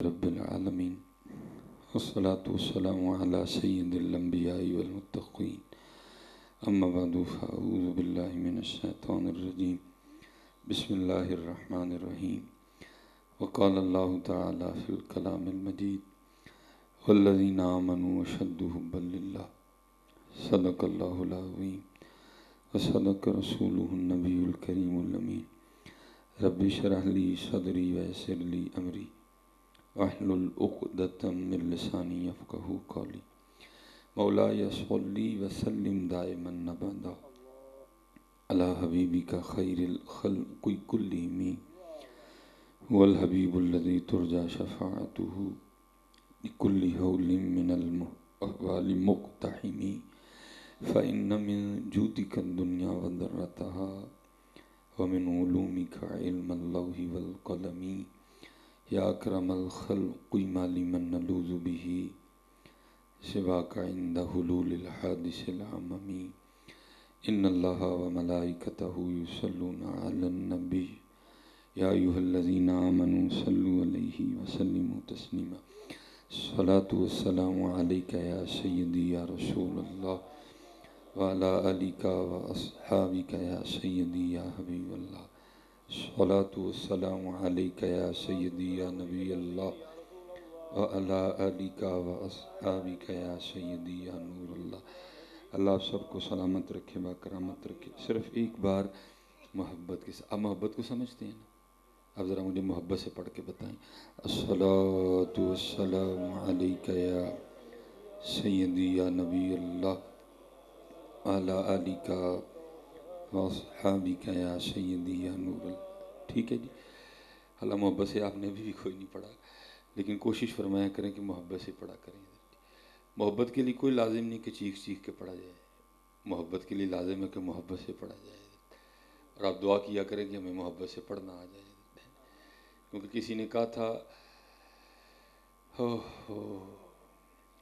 رب العالمین والصلاة والسلام علی سید الانبیاء والمتقین اما بعد فاعوذ باللہ من الشیطان الرجیم بسم اللہ الرحمن الرحیم وقال اللہ تعالی فی الکلام المجید والذین آمنوا اشد حبا للہ صدق اللہ العظیم وصدق رسولہ النبی الکریم الامین رب اشرح لی صدری ویسر لی امری واحلل عقدۃ من لسانی یفقہوا قولی مولاي صلی وسلم دائما ابدا علی حبیبک خیر الخلق کلہم هو الحبیب الذی ترجى شفاعته لكل هول من الاحوال مقتحم فإن من جودك الدنيا وضرتها ومن علومك علم اللوح والقلم یا اکرم الخلق ما لمن نلوذ به سواک عند حلول الحادث العممی ان اللہ وملائکتہ یصلون علی النبی یا ایھا الذین آمنوا صلوا علیہ وسلموا تسلیما الصلاة والسلام علیک یا سیدی یا رسول اللہ وعلی آلک واصحابک یا سیدی یا حبیب اللہ الصلاة والسلام علیک یا سیدی یا نبی اللہ وعلی آلک واصحابک یا سیدی یا نور اللہ۔ اللہ آپ سب کو سلامت رکھے باکرامت رکھے۔ صرف ایک بار محبت کے ساتھ، آپ محبت کو سمجھتے ہیں نا؟ آپ ذرا مجھے محبت سے پڑھ کے بتائیں۔ الصلاة والسلام علیک یا سیدی یا نبی اللہ وعلی آلک واصحابک یا سیدی یا نور اللہ۔ ٹھیک ہے جی، اللہ محبت سے آپ نے بھی کوئی نہیں پڑھا، لیکن کوشش فرمایا کریں کہ محبت سے پڑھا کریں۔ محبت کے لیے کوئی لازم نہیں کہ چیخ چیخ کے پڑھا جائے، محبت کے لیے لازم ہے کہ محبت سے پڑھا جائے، اور آپ دعا کیا کریں کہ ہمیں محبت سے پڑھنا آ جائے، کیونکہ کسی نے کہا تھا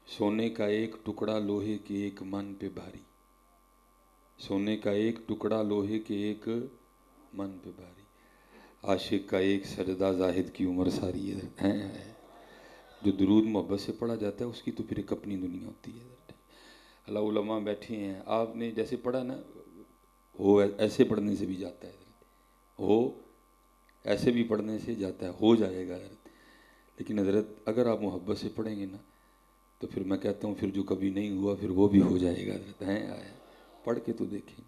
سونے کا ایک ٹکڑا لوہے کے ایک من پہ بھاری، سونے کا ایک ٹکڑا لوہے کے ایک من پہ بھاری، عاشق کا ایک سجدہ زاہد کی عمر ساری ہے۔ جو درود محبت سے پڑھا جاتا ہے اس کی تو پھر ایک اپنی دنیا ہوتی ہے۔ اللہ علماء بیٹھے ہیں، آپ نے جیسے پڑھا نا، ہو ایسے پڑھنے سے بھی جاتا ہے، ہو ایسے بھی پڑھنے سے جاتا ہے، ہو جائے گا۔ لیکن حضرت اگر آپ محبت سے پڑھیں گے نا تو پھر میں کہتا ہوں پھر جو کبھی نہیں ہوا پھر وہ بھی ہو جائے گا۔ حضرت ہیں آیا پڑھ کے تو دیکھیں۔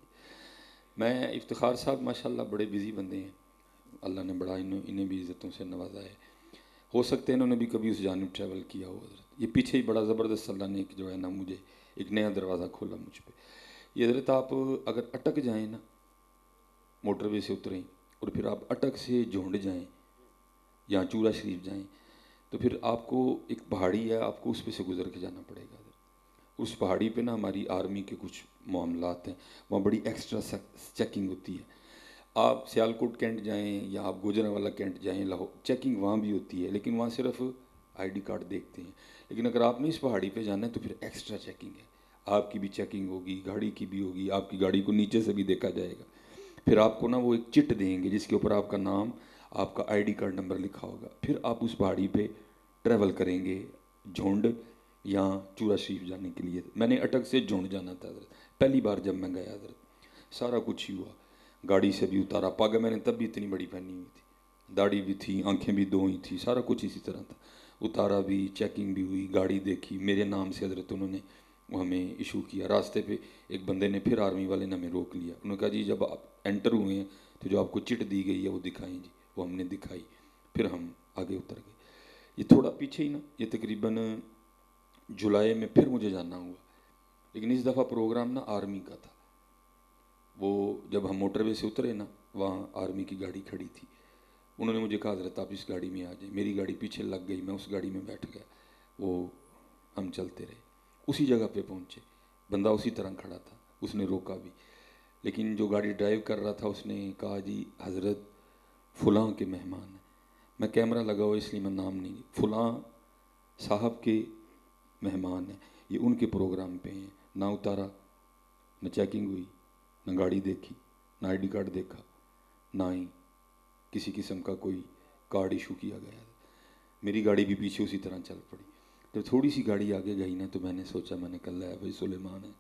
میں افتخار صاحب ماشاءاللہ بڑے بزی بندے ہیں، اللہ نے بڑا انہیں بھی عزتوں سے نوازا ہے، ہو سکتے ہیں انہوں نے بھی کبھی اس جانب ٹریول کیا ہو۔ حضرت یہ پیچھے ہی بڑا زبردست اللہ نے ایک جو ہے نا مجھے ایک نیا دروازہ کھولا مجھ پہ۔ یہ حضرت آپ اگر اٹک جائیں نا، موٹر وے سے اتریں اور پھر آپ اٹک سے جھونڈ جائیں یا چورا شریف جائیں تو پھر آپ کو ایک پہاڑی ہے، آپ کو اس پہ سے گزر کے جانا پڑے گا۔ اس پہاڑی پہ نا ہماری آرمی کے کچھ معاملات ہیں، وہاں بڑی ایکسٹرا چیکنگ ہوتی ہے۔ آپ سیالکوٹ کینٹ جائیں یا آپ گوجرانوالہ کینٹ جائیں، لاہور چیکنگ وہاں بھی ہوتی ہے، لیکن وہاں صرف آئی ڈی کارڈ دیکھتے ہیں۔ لیکن اگر آپ نے اس پہاڑی پہ جانا ہے تو پھر ایکسٹرا چیکنگ ہے، آپ کی بھی چیکنگ ہوگی، گاڑی کی بھی ہوگی، آپ کی گاڑی کو نیچے سے بھی دیکھا جائے گا۔ پھر آپ کو نا وہ ایک چٹ دیں گے جس کے اوپر آپ کا نام، آپ کا آئی ڈی کارڈ نمبر لکھا ہوگا۔ پھر آپ اس پہاڑی پہ ٹریول کریں گے جھونڈ یا چورا شریف جانے کے لیے۔ میں نے اٹک سے جھونڈ جانا تھا حضرت، پہلی بار جب میں گیا حضرت، سارا کچھ ہی ہوا، گاڑی سے بھی اتارا، پاگ میں نے تب بھی اتنی بڑی پہنی ہوئی تھی، داڑھی بھی تھی، آنکھیں بھی دو ہی تھی، سارا کچھ اسی طرح تھا، اتارا بھی، چیکنگ بھی ہوئی، گاڑی دیکھی، میرے نام سے حضرت انہوں نے وہ ہمیں ایشو کیا۔ راستے پہ ایک بندے نے پھر آرمی والے نے ہمیں روک لیا، انہوں نے کہا جی جب آپ انٹر ہوئے ہیں تو جو آپ کو چٹ دی گئی ہے وہ دکھائیں جی۔ وہ ہم نے دکھائی، پھر ہم آگے اتر گئے۔ یہ تھوڑا پیچھے ہی نا، یہ تقریباً جولائی میں پھر مجھے جانا ہوا، لیکن اس دفعہ پروگرام نا آرمی کا تھا۔ وہ جب ہم موٹر وے سے اترے نا، وہاں آرمی کی گاڑی کھڑی تھی، انہوں نے مجھے کہا حضرت آپ اس گاڑی میں آ جائیں۔ میری گاڑی پیچھے لگ گئی، میں اس گاڑی میں بیٹھ گیا، وہ ہم چلتے رہے، اسی جگہ پہ پہنچے، بندہ اسی طرح کھڑا تھا، اس نے روکا بھی، لیکن جو گاڑی ڈرائیو کر رہا تھا اس نے کہا جی حضرت فلاں کے مہمان ہیں۔ میں کیمرہ لگا ہوا اس لیے میں نام نہیں، فلاں صاحب کے مہمان ہیں، یہ ان کے پروگرام پہ ہیں۔ نہ اتارا، نہ چیکنگ ہوئی، نہ گاڑی دیکھی، نہ آئی ڈی کارڈ دیکھا، نہ ہی کسی قسم کا کوئی کارڈ ایشو کیا گیا۔ میری گاڑی بھی پیچھے اسی طرح چل پڑی. جب تھوڑی سی گاڑی آگے گئی نا تو میں نے سوچا, میں نے کہا ہے بھائی سلیمان ہے,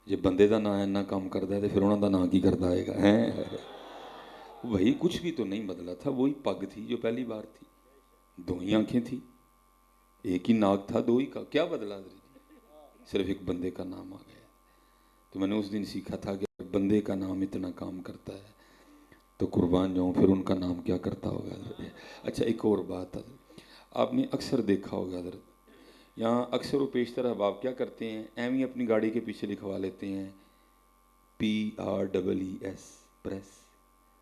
جب بندے دا نا اینا کام کرتا ہے تو پھر انہوں دا نا کی کرتا آئے گا ہیں. وہی کچھ بھی تو نہیں بدلا تھا, وہی پگ تھی جو پہلی بار تھی, دو ہی آنکھیں تھی, ایک ہی ناک تھا, دو ہی کا کیا بدلا, صرف ایک بندے کا نام آ گیا. تو میں نے اس دن سیکھا تھا کہ بندے کا نام اتنا کام کرتا ہے تو قربان جاؤں پھر ان کا نام کیا کرتا ہوگا. اچھا ایک اور بات ہے, آپ نے اکثر دیکھا ہوگا حضرت, یہاں اکثر و بیشتر احباب کیا کرتے ہیں, ایم ہی اپنی گاڑی کے پیچھے لکھوا لیتے ہیں PREES پریس,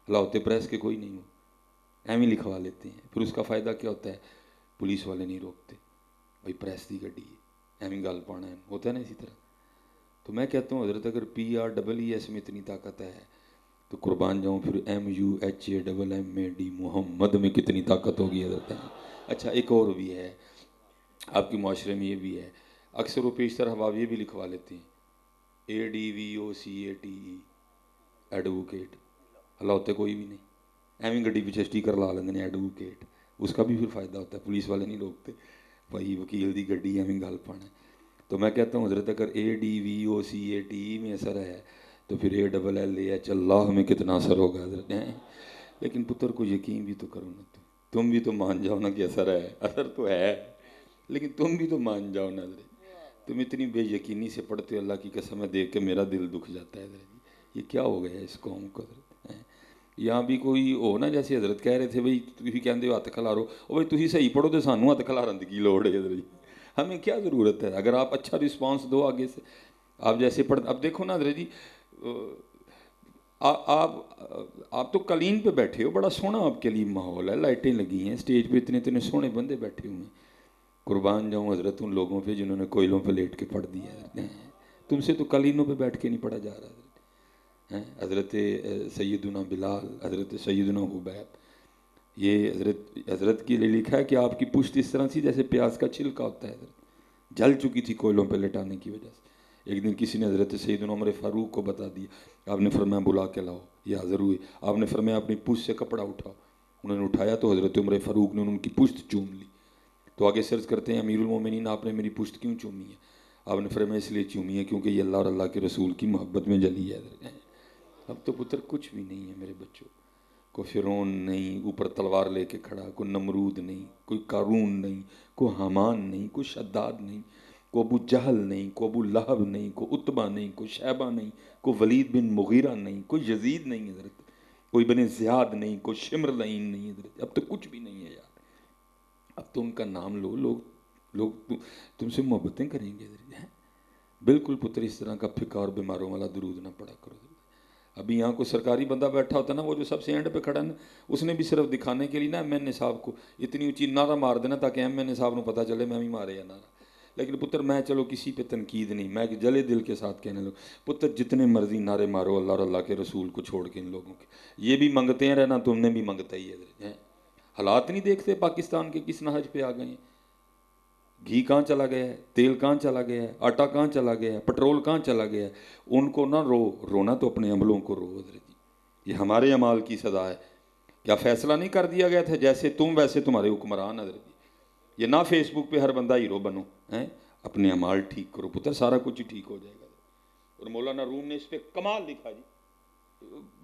اللہ پریس کے کوئی نہیں ہو, ایم ہی لکھوا لیتے ہیں. پھر اس کا فائدہ کیا ہوتا ہے, پولیس والے نہیں روکتے, بھائی پریس دی گڈی ہے ایم ہی گل پانا ہے, ہوتا ہے نا اسی طرح. تو میں کہتا ہوں حضرت اگر PREES میں اتنی طاقت ہے تو قربان جاؤں پھر MUHAMMAD محمد میں کتنی طاقت ہوگی حضرت. اچھا ایک اور بھی ہے آپ کے معاشرے میں, یہ بھی ہے اکثر و بیشتر احباب یہ بھی لکھوا لیتے ہیں ADVOCATE ایڈوکیٹ, اللہ ہوتے کوئی بھی نہیں, ایویں گڈی پیچھے سٹیکر لا لیندے نے ایڈوکیٹ, اس کا بھی پھر فائدہ ہوتا ہے, پولیس والے نہیں روکتے, بھائی وکیل دی گڈی ایویں گل پانا. تو میں کہتا ہوں حضرت اگر ADVOCATE میں اثر ہے تو پھر ALLAH اللہ میں کتنا اثر ہوگا حضرت. لیکن پتر کو یقین بھی تو کرو نا, تم بھی تو مان جاؤ نا کہ اثر ہے, اثر تو ہے لیکن تم بھی تو مان جاؤ نا حضرت. تم اتنی بے یقینی سے پڑھتے ہو, اللہ کی قسم ہے دیکھ کے میرا دل دکھ جاتا ہے حضرت. یہ کیا ہو گیا اس قوم کو حضرت. یہاں بھی کوئی ہو نا, جیسے حضرت کہہ رہے تھے بھائی تھی کہتے ہو ہاتھ کھلارو, او بھائی تھی صحیح پڑھو تو سانوں ہاتھ کھلارن کی لوڑ ہے حضرت. ہمیں کیا ضرورت ہے, اگر آپ اچھا رسپانس دو آگے سے, آپ جیسے پڑھ, اب دیکھو نا حضرت جی, آپ تو قالین پہ بیٹھے ہو, بڑا سونا آپ کے لیے ماحول ہے, لائٹیں لگی ہیں, اسٹیج پہ اتنے اتنے سونے بندے بیٹھے ہوئے ہیں. قربان جاؤں حضرت ان لوگوں پہ جنہوں نے کوئلوں پہ لیٹ کے پڑھ دیا ہے. تم سے تو قالینوں پہ بیٹھ کے نہیں پڑھا جا رہا حضرت. حضرت سیدنا بلال, حضرت سیدنا حبیب, یہ حضرت کے لیے لکھا ہے کہ آپ کی پشت اس طرح تھی جیسے پیاز کا چھلکا ہوتا ہے حضرت, جل چکی تھی کوئلوں پہ لٹانے کی وجہ سے. ایک دن کسی نے حضرت سیدنا عمر فاروق کو بتا دیا, آپ نے فرمایا بلا کے لاؤ, یہ حاضر ہوئے. آپ نے فرمایا اپنی پشت سے کپڑا اٹھاؤ, انہوں نے اٹھایا تو حضرت عمر فاروق نے ان کی پشت چوم لی. تو آگے سرچ کرتے ہیں امیر المومنین آپ نے میری پشت کیوں چومی ہے, آپ نے فرمایا اس لیے چومی ہے کیونکہ یہ اللہ اور اللہ کے رسول کی محبت میں جلی ہے. اب تو پتر کچھ بھی نہیں ہے میرے بچوں, کوئی فرعون نہیں اوپر تلوار لے کے کھڑا, کوئی نمرود نہیں, کوئی قارون نہیں, کوئی حامان نہیں, کوئی شداد نہیں, کوئی ابو جہل نہیں, کوئی ابو لہب نہیں, کوئی عتبہ نہیں, کوئی شیبہ نہیں, کوئی ولید بن مغیرہ نہیں, کوئی یزید نہیں حضرت, کوئی بن زیاد نہیں, کوئی شمر لعین نہیں حضرت. اب تو کچھ بھی نہیں ہے یار, اب تو ان کا نام لو, لوگ تم سے محبتیں کریں گے حضرت. بالکل پتر اس طرح کا پھکا اور بیماروں والا درود نہ پڑا کرو. ابھی یہاں کوئی سرکاری بندہ بیٹھا ہوتا نا, وہ جو سب سے اینڈ پہ کھڑا نا, اس نے بھی صرف دکھانے کے لیے نا MN صاحب کو اتنی اونچی نعرہ مار دینا تاکہ MN صاحب کو پتہ چلے میں بھی مارے یا نعرہ. لیکن پتر میں چلو کسی پہ تنقید نہیں, میں جلے دل کے ساتھ کہنے لگا پتر جتنے مرضی نعرے مارو اللہ اور اللہ کے رسول کو چھوڑ کے ان لوگوں کے, یہ بھی منگتے ہیں رہنا, تم نے بھی منگتا ہی ہے. حالات نہیں دیکھتے پاکستان کے کس نہج پہ آ گئے ہیں, گھی کہاں چلا گیا ہے, تیل کہاں چلا گیا ہے, آٹا کہاں چلا گیا ہے, پٹرول کہاں چلا گیا ہے. ان کو نہ رونا تو اپنے عملوں کو رو حضرت جی, یہ ہمارے اعمال کی سزا ہے. کیا فیصلہ نہیں کر دیا گیا تھا جیسے تم ویسے تمہارے حکمران حضرت جی. یہ نہ فیس بک پہ ہر بندہ ہیرو بنو, اپنے اعمال ٹھیک کرو پتر, سارا کچھ ہی ٹھیک ہو جائے گا. اور مولانا روم نے اس پہ کمال لکھا جی,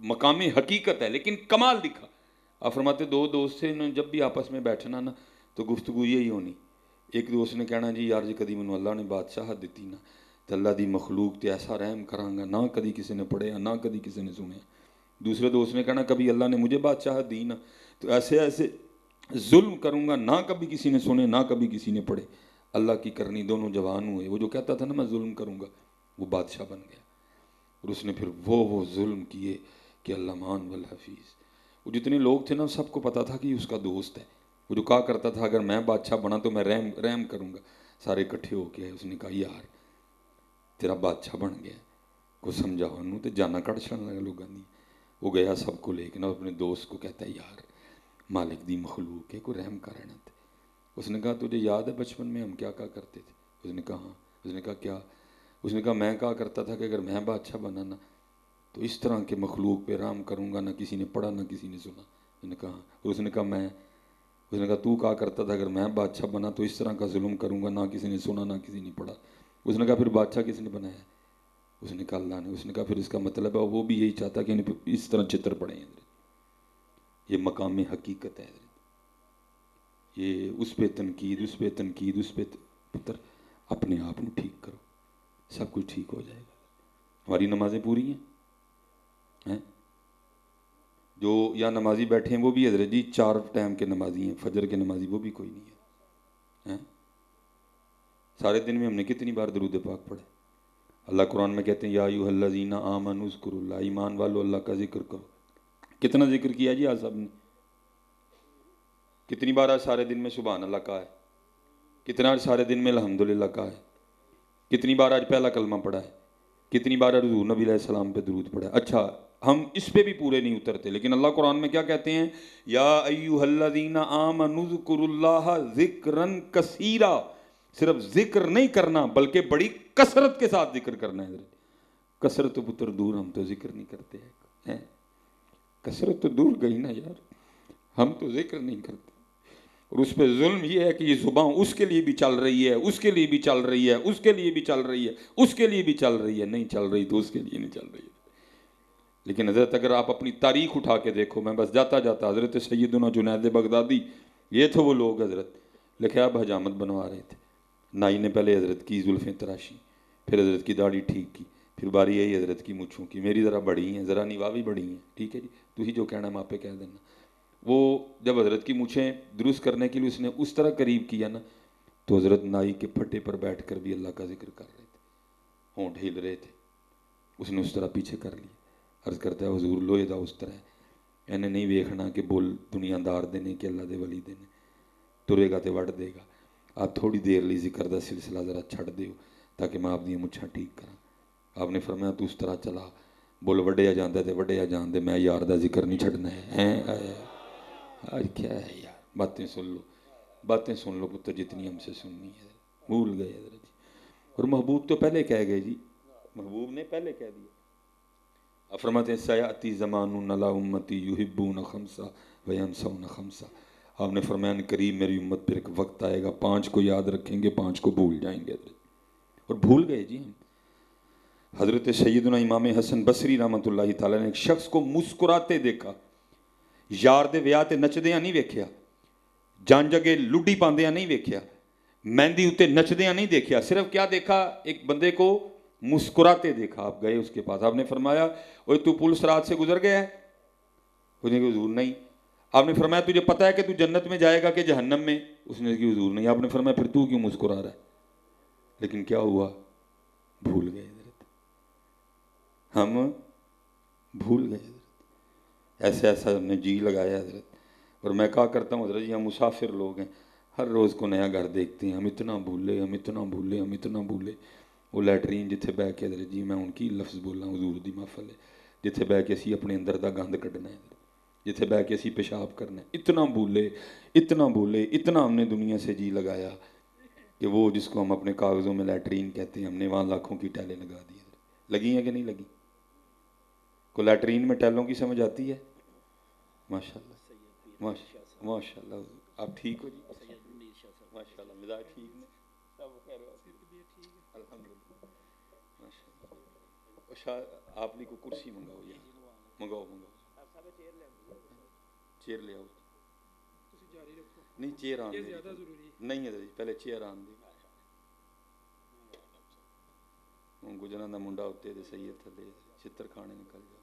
مقام حقیقت ہے لیکن کمال لکھا. آپ فرماتے دو دوست سے جب بھی آپس میں بیٹھنا نا تو گفتگو یہی ہونی. ایک دوست نے کہنا جی یار جی کدی منو اللہ نے بادشاہت دیتی نا تو اللہ دی مخلوق تے ایسا رحم کرانگا, نہ کدی کسی نے پڑھیا نہ کدی کسی نے سنیا. دوسرے دوست نے کہنا کبھی اللہ نے مجھے بادشاہت دی نا تو ایسے ایسے ظلم کروں گا, نہ کبھی کسی نے سنے نہ کبھی کسی نے پڑھے. اللہ کی کرنی دونوں جوان ہوئے. وہ جو کہتا تھا نا میں ظلم کروں گا, وہ بادشاہ بن گیا. اور اس نے پھر وہ ظلم کیے کہ اللہ مان والحفیظ. وہ جتنے لوگ تھے نا سب کو پتا تھا کہ اس کا دوست ہے. وہ جو کہا کرتا تھا اگر میں بادشاہ بنا تو میں رحم کروں گا. سارے اکٹھے ہو کے اس نے کہا یار تیرا بادشاہ بن گیا, کو سمجھا انہوں تو جانا کٹ چڑھنے لگا لوگوں دی. وہ گیا سب کو لے کے نا اپنے دوست کو کہتا ہے یار مالک دی مخلوق ہے, کوئی رحم کرنا تھے. اس نے کہا تجھے یاد ہے بچپن میں ہم کیا کہا کرتے تھے. اس نے کہا ہاں. اس نے کہا کیا. اس نے کہا میں کہا کرتا تھا کہ اگر میں بادشاہ بنا نا تو اس طرح کے مخلوق پہ رحم کروں گا, نہ کسی نے پڑھا نہ کسی نے سنا. اس نے کہا, اور اس نے کہا میں اس نے کہا تو کہا کرتا تھا اگر میں بادشاہ بنا تو اس طرح کا ظلم کروں گا، نہ کسی نے سنا نہ کسی نے پڑھا۔ اس نے کہا پھر بادشاہ کس نے بنایا؟ اس نے کہا اللہ نے۔ اس نے کہا پھر اس کا مطلب ہے وہ بھی یہی چاہتا کہ اس طرح چتر پڑے ہیں۔ یہ مقام حقیقت ہے، یہ اس پہ تنقید، اس پہ تنقید، اس پہ پتر اپنے آپ کو ٹھیک کرو، سب کچھ ٹھیک ہو جائے گا۔ ہماری نمازیں پوری ہیں؟ جو یا نمازی بیٹھے ہیں وہ بھی حضرت جی 4 ٹائم کے نمازی ہیں، فجر کے نمازی وہ بھی کوئی نہیں ہے۔ سارے دن میں ہم نے کتنی بار درود پاک پڑھے؟ اللہ قرآن میں کہتے ہیں یا ایھا الذین آمنوا اذکروا اللہ، ایمان والو اللہ کا ذکر کرو۔ کتنا ذکر کیا جی آج صاحب نے؟ کتنی بار آج سارے دن میں سبحان اللہ کہا ہے؟ کتنا آج سارے دن میں الحمدللہ کہا ہے؟ کتنی بار آج پہلا کلمہ پڑھا ہے؟ کتنی بار حضور نبی علیہ السلام پہ درود پڑھا ہے؟ اچھا ہم اس پہ بھی پورے نہیں اترتے، لیکن اللہ قرآن میں کیا کہتے ہیں؟ یا ایھا الذین آمنوا اذکروا اللہ ذکرا کثیرا۔ صرف ذکر نہیں کرنا بلکہ بڑی کثرت کے ساتھ ذکر کرنا ہے۔ کثرت تو پتر دور، ہم تو ذکر نہیں کرتے ہیں۔ کثرت تو دور گئی نا یار، ہم تو ذکر نہیں کرتے۔ اور اس پہ ظلم یہ ہے کہ یہ زبان اس کے لیے بھی چل رہی ہے، اس کے لیے بھی چل رہی ہے، اس کے لیے بھی چل رہی ہے، اس کے لیے بھی چل رہی ہے۔ نہیں چل رہی تو اس کے لیے نہیں چل رہی ہے۔ لیکن حضرت اگر آپ اپنی تاریخ اٹھا کے دیکھو، میں بس جاتا جاتا، حضرت سیدنا جنید بغدادی یہ تھے وہ لوگ حضرت لکھے آپ حجامت بنوا رہے تھے۔ نائی نے پہلے حضرت کی زلفیں تراشی، پھر حضرت کی داڑھی ٹھیک کی، پھر باری آئی حضرت کی مچھوں کی۔ میری ذرا بڑی ہیں، ذرا نیوا بھی بڑی ہیں، ٹھیک ہے جی، تو ہی جو کہنا ہے ماں پہ کہہ دینا۔ وہ جب حضرت کی مچھیں درست کرنے کے لیے اس نے اس طرح قریب کیا نا، تو حضرت نائی کے پھٹے پر بیٹھ کر بھی اللہ کا ذکر کر رہے تھے، ہونٹ ہل رہے تھے۔ اس نے اس طرح پیچھے کر لیا، عرض کرتا ہے حضور لوہے دا اس طرح ہے، انہیں نہیں ویکھنا کہ بول دنیا دار دینے کہ اللہ دے ولی دینے، ترے گا تے وڑ دے گا۔ آپ تھوڑی دیر لی ذکر دا سلسلہ ذرا چھڑ دیو تاکہ میں آپ دی مچھاں ٹھیک کرا۔ آپ نے فرمایا تو اس طرح چلا، بول وڈیا جاندے تے وڈیا جاندے، میں یار دا ذکر نہیں چھڑنا ہے۔ آج کیا ہے یار، باتیں سن لو، باتیں سن لو پتر جتنی ہم سے سننی ہے۔ بھول گئے حضرت جی، اور محبوب تو پہلے کہہ گئے جی، محبوب نے پہلے کہہ دیا۔ فرماتے ہیں سیاتی زمان علی امتی یحبون خمسہ وینسون خمسہ۔ آپ نے فرمایا قریب میری امت پہ ایک وقت آئے گا 5 کو یاد رکھیں گے، 5 کو بھول جائیں گے، اور بھول گئے جی ہم۔ حضرت سیدنا امام حسن بصری رحمۃ اللہ تعالیٰ نے ایک شخص کو مسکراتے دیکھا، یار دے ویاہ تے نچدیاں نہیں ویکھیا، جان جگے لڈی پاندیاں نہیں ویکھیا، مہندی اتے نچدیاں نہیں دیکھیا، صرف کیا دیکھا؟ ایک بندے کو مسکراتے دیکھا۔ آپ گئے اس کے پاس، آپ نے فرمایا اوے تو پل صراط سے گزر گیا ہے؟ اس نے کہا حضور نہیں۔ آپ نے فرمایا تجھے پتہ ہے کہ تو جنت میں جائے گا کہ جہنم میں؟ اس نے کہا حضور نہیں۔ آپ نے فرمایا پھر تو کیوں مسکرا رہا ہے؟ لیکن کیا ہوا؟ بھول گئے حضرت، ہم بھول گئے حضرت۔ ایسے ایسا ہم نے جی لگایا حضرت۔ اور میں کہا کرتا ہوں حضرت جی ہم مسافر لوگ ہیں، ہر روز کو نیا گھر دیکھتے ہیں، ہم اتنا بھولے، ہم اتنا بھولے، ہم اتنا بھولے۔ وہ لیٹرین جتھے بہ کے حضرت جی میں ان کی لفظ بولا حضور دی محفل ہے، جتھے بہ کے اسی اپنے اندر دا گند کڈنا ہے، جتھے بہ کے اسی پیشاب کرنا ہے، اتنا بھولے، اتنا بھولے، اتنا ہم نے دنیا سے جی لگایا کہ وہ جس کو ہم اپنے کاغذوں میں لیٹرین کہتے ہیں، ہم نے وہاں لاکھوں کی ٹیلیں لگا دی۔ لگی ہیں کہ نہیں لگی؟ کو لیٹرین میں ٹیلوں کی سمجھ آتی ہے؟ ماشاء اللہ، ماشاء اللہ، آپ ٹھیک ہو جی؟ ماشاء اللہ، مزاج ٹھیک نے، سب خیر الحمدللہ، ماشاء اللہ۔ آپ لی کو کرسی منگاؤ یار، منگاؤ چیئر لے آؤ، نہیں چیئر آن دے، نہیں ہے پہلے چیئر آن دے۔ گجراں دا منڈا اتنے دے سید تھلے چتر کھانے نکل جاؤ۔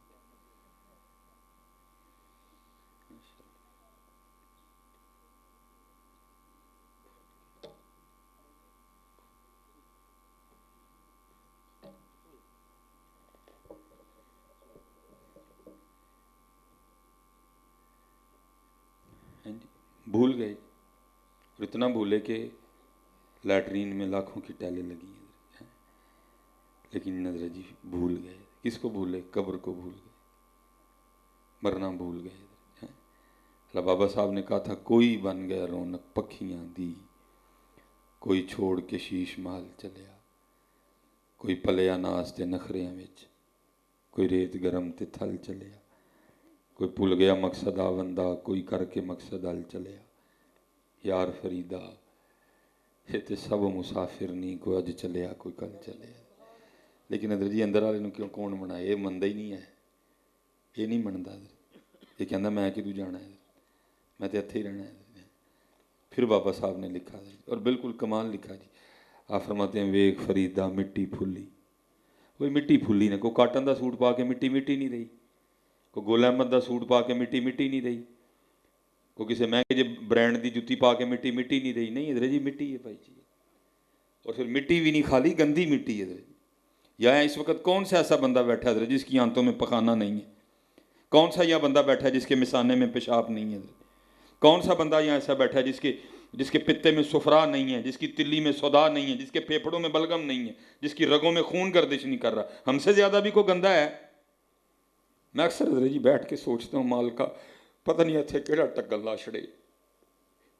بھول گئے، اور اتنا بھولے کہ لیٹرین میں لاکھوں کی ٹیلیں لگی ہیں، لیکن نظر جی بھول گئے۔ کس کو بھولے؟ قبر کو بھول گئے، مرنا بھول گئے۔ اللہ بابا صاحب نے کہا تھا کوئی بن گیا رونق پکھیاں دی، کوئی چھوڑ کے شیش محل چلیا، کوئی پلیا ناس تے نخریاں وچ، کوئی ریت گرم تے تھل چلیا، کوئی بھول گیا مقصد آوندا، کوئی کر کے مقصد حل چلیا۔ یار فریدا یہ تو سب مسافر نہیں، کوئی اج چلیا کوئی کل چلیا، لیکن حضرت جی اندر والے کیوں کون منائے؟ یہ منتا ہی نہیں ہے، یہ نہیں منتا، یہ کہنا میں کدو جانا ہے، میں تو اتنے ہی رہنا ہے۔ پھر بابا صاحب نے لکھا اور بالکل کمال لکھا جی، آپ فرماتے ہیں ویخ فریدا مٹی پھولی، کوئی مٹی پھولی نے، کوئی کاٹن دا سوٹ پا کے مٹی مٹی نہیں رہی، کوئی گول احمد دا سوٹ پا کے مٹی مٹی نہیں رہی، کوئی کسی مہنگے جی برانڈ دی جتی پا کے مٹی مٹی نہیں رہی، نہیں حضرت جی مٹی ہے بھائی جی، اور پھر مٹی بھی نہیں خالی گندی مٹی ہے حضرت جی۔ یا اس وقت کون سا ایسا بندہ بیٹھا ہے حضرت جس کی آنتوں میں پخانہ نہیں ہے؟ کون سا یہ بندہ بیٹھا ہے جس کے مثانے میں پیشاب نہیں ہے؟ کون سا بندہ یہاں ایسا بیٹھا ہے جس کے پتے میں سفرا نہیں ہے، جس کی تلی میں سودا نہیں ہے، جس کے پھیپھڑوں میں بلغم نہیں ہے، جس کی رگوں میں خون گردش نہیں کر رہا؟ ہم سے زیادہ بھی کوئی گندا ہے؟ میں اکثر حضرت جی بیٹھ کے سوچتا ہوں مال کا پتہ نہیں اتنے کہڑا ٹگل لا چھڑے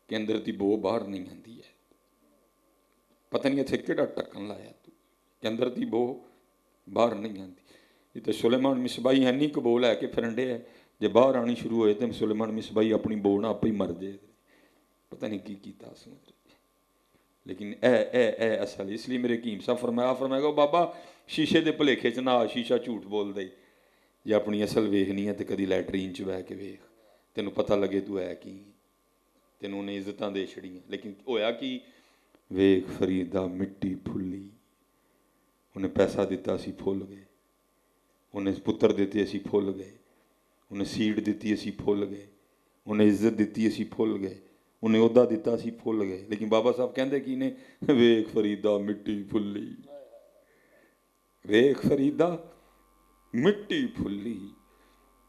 کہ اندر دی بو باہر نہیں آتی ہے، پتہ نہیں اتنے کہڑا ٹکن لایا تو کہ اندر دی بو باہر نہیں آتی۔ یہ تو سلیمان مصباحی ہے نہیں کہ بو لے کے پھرنڈے ہے، جب باہر آنی شروع ہوئے تو سلیمان مصباحی اپنی بو نہ آپ ہی مر جائے، پتہ نہیں کی کیتا سمجھ۔ لیکن اے اصل، اس لیے میرے حکیم صاحب فرمایا گا بابا شیشے دے بھلیکھے چ نہ آ، شیشہ جھوٹ بول دے، جے اپنی اصل ویکھنی ہے تو کدی لیٹرین چ بہ کے ویکھ، تینوں پتہ لگے تو ہے کی، تینوں نے عزتاں دے چھڑیاں، لیکن ہویا کی ویکھ فریدا مٹی پھلی، انہیں پیسہ دیتا اسی پھول گئے، انہیں پتر دیتے اسی پھول گئے، انہیں سیٹ دیتی اسی پھول گئے، انہیں عزت دیتی اسی پھول گئے، انہیں عہدہ دیتا اسی پھول گئے، لیکن بابا صاحب کہندے کی نے ویکھ فریدا مٹی پھلی، ویکھ فریدا مٹی پھلی،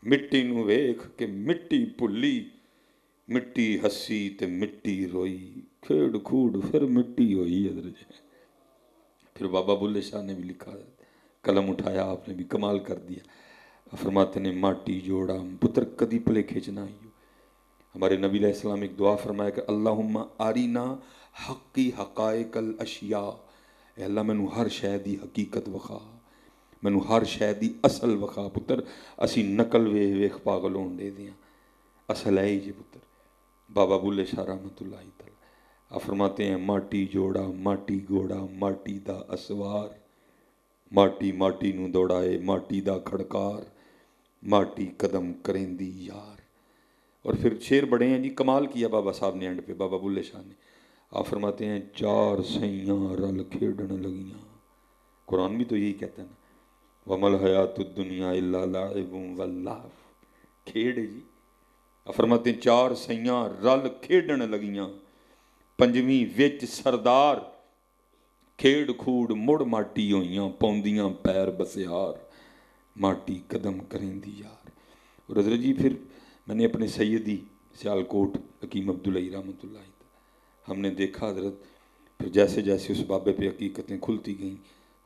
مٹی نو ویکھ کہ مٹی پھلی، مٹی ہسی تے مٹی روئی، کھیڑ کھوڑ پھر مٹی ہوئی حضرت جی۔ پھر بابا بلے شاہ نے بھی لکھا، قلم اٹھایا آپ نے بھی کمال کر دیا، فرماتے نے ماٹی جوڑا پتر کدی بھلیکھے چ نہ آئیو۔ ہمارے نبی علیہ السلام ایک دعا فرمایا کہ اللہم آرینا حقی حقائق الاشیاء، اے اللہ مینوں ہر شے دی حقیقت وکھا، مینوں ہر شے دی اصل وکھا۔ پتر اسی نقل ویکھ ویکھ پاگل ہون دے دیاں، اصل ہے ہی جی پتر۔ بابا بلے شاہ رحمۃ اللہ تعالی آپ فرماتے ہیں ماٹی جوڑا ماٹی گوڑا ماٹی دا اسوار، ماٹی ماٹی نو دوڑائے ماٹی دا کھڑکار، ماٹی قدم کریندی یار۔ اور پھر شعر بڑے ہیں جی، کمال کیا بابا صاحب نے اینڈ پہ، بابا بلے شاہ نے، آپ فرماتے ہیں چار سیاں رل کھیڑن لگیاں، قرآن بھی تو یہی کہتا ہے نا، وَمَا الْحَيَاةُ الدُّنْيَا إِلَّا لَعِبٌ وَاللَّهْوٌ، کھیڑ ہے جی۔ آپ فرماتے ہیں چار سیاں رل کھیڑن لگیاں، پنجویں وچ سردار، کھیڑ کھوڑ مڑ ماٹی ہوئیاں، پوندیاں پیر بسیار، ماٹی قدم کریندی یار۔ اور حضرت جی پھر میں نے اپنے سیدی سیالکوٹ حکیم عبداللہ رحمۃ اللہ، ہم نے دیکھا حضرت پھر جیسے جیسے اس بابے پہ حقیقتیں کھلتی گئیں،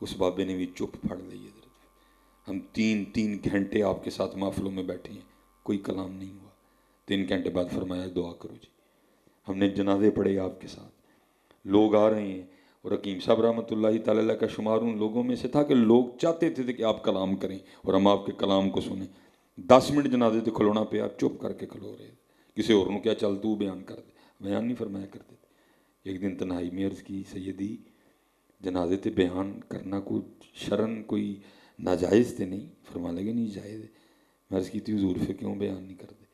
اس بابے نے بھی چپ پھڑ لی حضرت۔ ہم تین گھنٹے آپ کے ساتھ محفلوں میں بیٹھے ہیں، کوئی کلام نہیں ہوا۔ 3 گھنٹے بعد فرمایا دعا کرو جی۔ ہم نے جنازے پڑھے آپ کے ساتھ، لوگ آ رہے ہیں، اور حکیم صاحب رحمۃ اللہ تعالی علیہ کا شمار ان لوگوں میں سے تھا کہ لوگ چاہتے تھے کہ آپ کلام کریں اور ہم آپ کے کلام کو سنیں۔ 10 منٹ جنازے تے کھلونا پہ آپ چپ کر کے کھلو رہے، کسی اور نے کیا چل تو بیان کر دے، بیان نہیں فرمایا کرتے تھے۔ ایک دن تنہائی میں عرض کی سیدی جنازے تے بیان کرنا کوئی شرن کوئی ناجائز تے نہیں؟ فرما لگے نہیں جائز ہے۔ میں عرض کی تھی حضور پھر کیوں بیان نہیں کرتے؟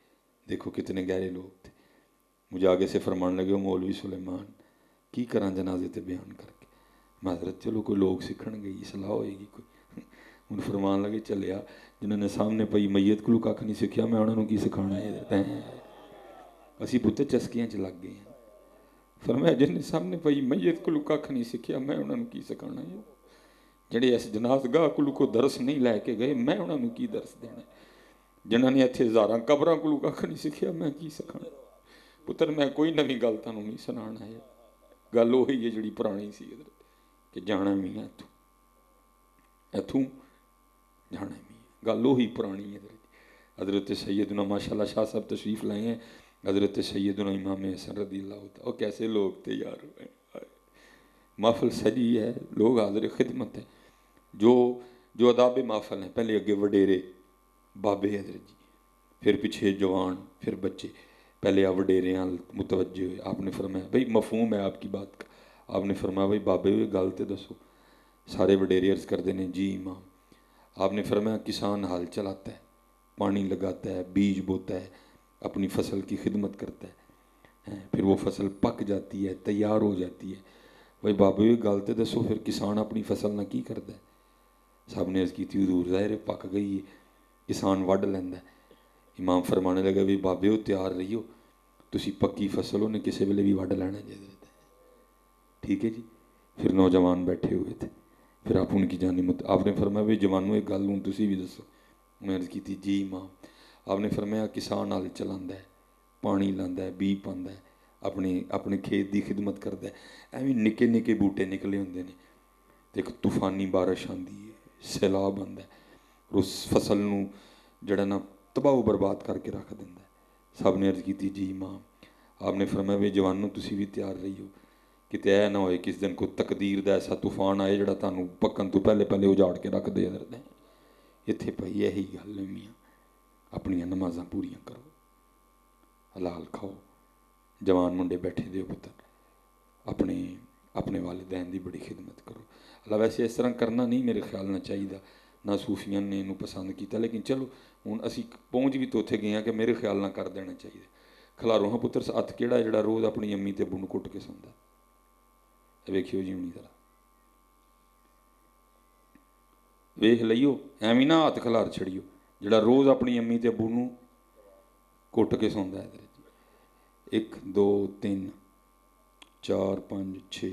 دیکھو کتنے گہرے لوگ تھے۔ مجھے آگے سے فرمان لگے مولوی سلیمان کی کراں جنازے تے بیان کر کے؟ میں حضرت چلو کوئی لوگ سکھن گئی اصلاح ہوئے گی کوئی۔ ان فرمان لگے چلیا جنہوں نے سامنے پئی میت کو کھ نہیں سکھیا، میں انہوں نے کی سکھانا ہے؟ اسی پتے چسکیاں چ لگ گئے ہیں۔ فرمایا جن نے سامنے پئی میت کو کھ نہیں سکھیا، میں انہوں نے کی سکھانا ہے؟ جڑے اس جنازگاہ کو درس نہیں لے کے گئے، میں انہوں نے کی درس دینا ہے؟ جنہوں نے اتنے ہزاراں قبراں کو کھ نہیں سکھیا، میں کی سکھانا؟ پتر میں کوئی نویں گل تانوں نہیں سنانا ہے، گل وہی ہے جڑی پرانی سی حضرت کہ جانا بھی ہے اتوں جانا بھی ہے، گل وہی پرانی ہے حضرت۔ حضرت سیدنا ماشاءاللہ شاہ صاحب تشریف لائے ہیں، حضرت سیدنا امام حسن رضی اللہ عنہ، اور کیسے لوگ تھے یار، محفل سجی ہے، لوگ حاضر خدمت ہیں، جو آداب محفل ہیں، پہلے اگے وڈیرے بابے حضرت جی، پھر پیچھے جوان، پھر بچے، پہلے آپ وڈیرے متوجہ ہوئے. آپ نے فرمایا بھائی مفہوم ہے آپ کی بات کا. آپ نے فرمایا بھائی بابے ہوئے گل تے دسو. سارے وڈیرے عرض کرتے ہیں جی امام. آپ نے فرمایا کسان ہل چلاتا ہے, پانی لگاتا ہے, بیج بوتا ہے, اپنی فصل کی خدمت کرتا ہے, پھر وہ فصل پک جاتی ہے, تیار ہو جاتی ہے. بھائی بابے ہوئے گل تے دسو پھر کسان اپنی فصل نہ کی کرتا ہے. صاحب نے عرض کی تھی حضور ظاہر ہے پک گئی ہے, کسان وڈ لینا ہے. امام فرمانے لگا بھی بابے ہو تیار رہیو, تسی پکی فصل انہیں کسی ویلے بھی وڈ لینا چاہیے. ٹھیک ہے جی. پھر نوجوان بیٹھے ہوئے تھے, پھر آپ ان کی جانب آپ نے فرمایا بھی جوانوں ایک گل ہوں تسی بھی دسو. میں عرض کی تھی جی امام. آپ نے فرمایا کسان ہل چلاتا ہے, پانی لاندہ ہے, بی پاندا ہے, اپنے کھیت دی خدمت کرتا ہے. ایویں نکے نکے بوٹے نکلے ہوندے نے, ایک طوفانی بارش آندی ہے, سیلاب آندا ہے, اس فصل نو جڑا نا تباہ و برباد کر کے رکھ دیندا ہے. سب نے عرض کی تھی جی امام. آپ نے فرمایا بھی جوانوں تسی بھی تیار رہی ہو, کتے اے نہ ہوئے کس دن کو تقدیر دا ایسا طوفان آئے جڑا تانوں پکن تو پہلے پہلے اجاڑ کے رکھ دے. اتنے پئی یہی گل ہے میاں, اپنی نمازاں پوریاں کرو, حلال کھاؤ. جوان منڈے بیٹھے دیو پتر, اپنے والدین دی بڑی خدمت کرو. اللہ ویسے اس طرح کرنا نہیں میرے خیال نہ چاہیے, نہ صوفیاں نے انہوں پسند کیتا, لیکن چلو ہوں اسی پہنچ بھی تو اتنے گئے ہیں کہ میرے خیال نہ کر دینا چاہیے. کھلارو ہاں پتر ہاتھ کیڑا جڑا روز اپنی امی تے ابو نوں کٹ کے سوندا. ویکھیو جی ہونی ذرا ویکھ لئیو, ایویں نہ ہاتھ کھلار چھڑیو جڑا روز اپنی امی تے ابو نوں کٹ کے سوندا ہے. 1 2 3 4 5 6